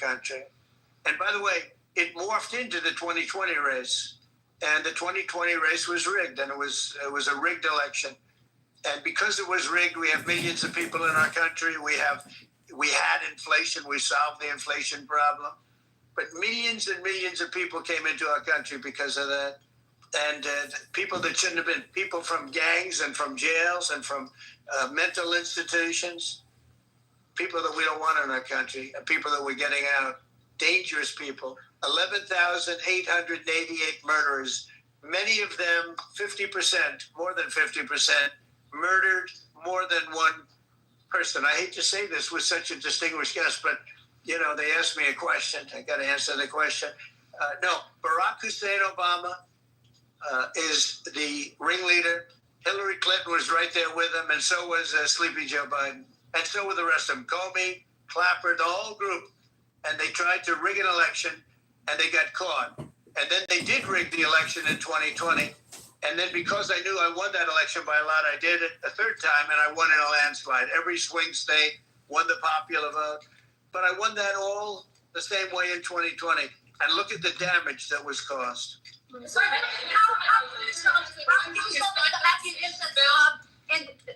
country. And by the way, it morphed into the 2020 race. And the 2020 race was rigged, and it was a rigged election. And because it was rigged, we have millions of people in our country. We had inflation. We solved the inflation problem. But millions and millions of people came into our country because of that. And people that shouldn't have been, people from gangs and from jails and from mental institutions, people that we don't want in our country, people that we're getting out, dangerous people. 11,888 murderers, many of them 50%, more than 50%, murdered more than one person. I hate to say this with such a distinguished guest, but, you know, they asked me a question. I got to answer the question. No, Barack Hussein Obama is the ringleader. Hillary Clinton was right there with him, and so was Sleepy Joe Biden. And so were the rest of them. Comey, Clapper, the whole group. And they tried to rig an election, and they got caught. And then they did rig the election in 2020. And then because I knew I won that election by a lot, I did it a third time, and I won in a landslide. Every swing state won the popular vote. But I won that all the same way in 2020. And look at the damage that was caused.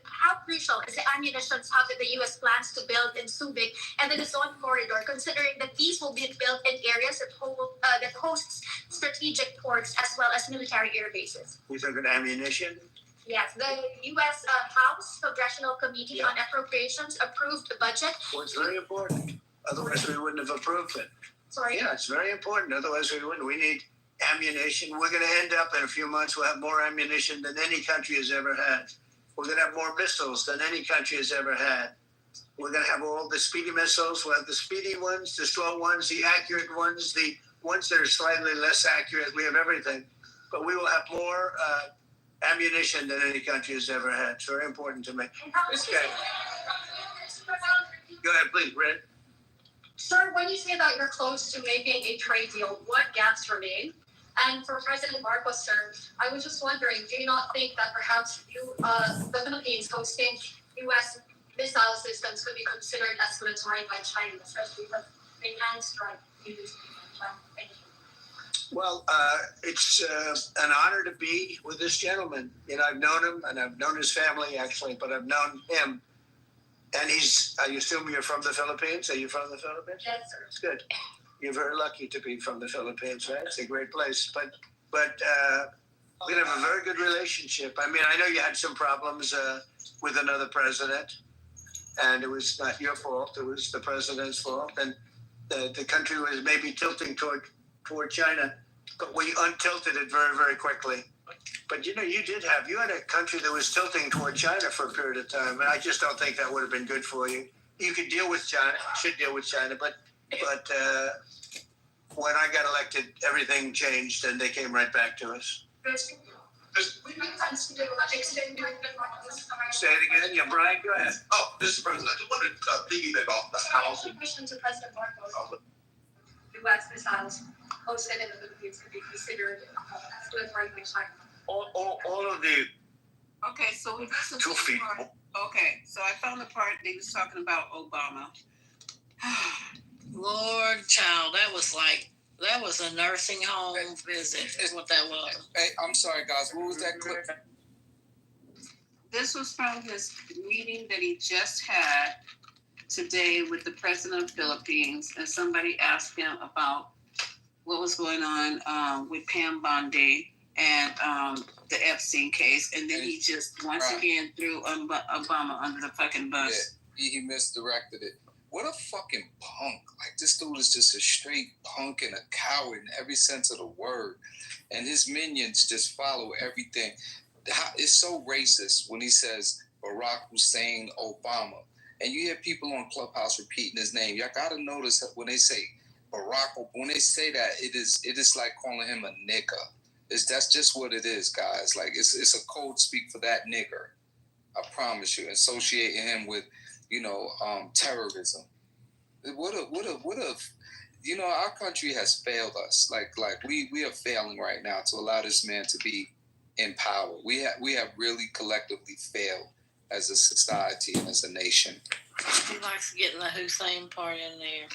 How crucial is the ammunition hub that the U.S. plans to build in Subic and the Luzon corridor, considering that these will be built in areas that hosts strategic ports as well as military air bases? We're talking ammunition? Yes, the U.S. House Congressional Committee on Appropriations approved the budget. Well, it's very important. Otherwise, we wouldn't have approved it. Sorry? Yeah, it's very important. Otherwise, we wouldn't. We need ammunition. We're going to end up in a few months, we'll have more ammunition than any country has ever had. We're going to have more missiles than any country has ever had. We're going to have all the speedy missiles. We'll have the speedy ones, the slow ones, the accurate ones, the ones that are slightly less accurate. We have everything. But we will have more ammunition than any country has ever had. It's very important to me. This guy. Go ahead, please, Red. Sir, when you say that you're close to making a trade deal, what gaps remain? And for President Marcos, sir, I was just wondering, do you not think that perhaps the Philippines hosting U.S. missile systems could be considered escalatory by China, especially because they can strike used by China? Thank you. Well, it's an honor to be with this gentleman. You know, I've known him, and I've known his family, actually, but I've known him. And I assume you're from the Philippines? Are you from the Philippines? Yes, sir. It's good. You're very lucky to be from the Philippines, right? It's a great place. But we're going to have a very good relationship. I mean, I know you had some problems with another president, and it was not your fault. It was the president's fault. And the country was maybe tilting toward China, but we untilted it very, very quickly. But, you know, you had a country that was tilting toward China for a period of time, and I just don't think that would have been good for you. You could deal with China, should deal with China, but when I got elected, everything changed, and they came right back to us. Say it again. Yeah, Brian, go ahead. Oh, Mr. President, I just wanted to piggyback off the House. Question to President Marcos. U.S. missiles hosted in the Philippines could be considered escalatory by China. All of the Okay, so we listened 2 to feet. the part. Okay, so I found the part they was talking about Obama. Lord, child, that was a nursing home visit. Is what that was. Hey, I'm sorry, guys. What was that clip? This was from his meeting that he just had today with the president of the Philippines, and somebody asked him about what was going on with Pam Bondi and the Epstein case, and then he just once again threw Obama under the fucking bus. Yeah, he misdirected it. What a fucking punk. Like, this dude is just a straight punk and a coward in every sense of the word. And his minions just follow everything. It's so racist when he says Barack Hussein Obama. And you hear people on Clubhouse repeating his name. Y'all got to notice that when they say Barack, when they say that, it is like calling him a nigger. That's just what it is, guys. Like, it's a code speak for that nigger. I promise you. Associating him with, terrorism. What a, our country has failed us. Like we are failing right now to allow this man to be in power. We have really collectively failed as a society and as a nation. He likes getting the Hussein part in there.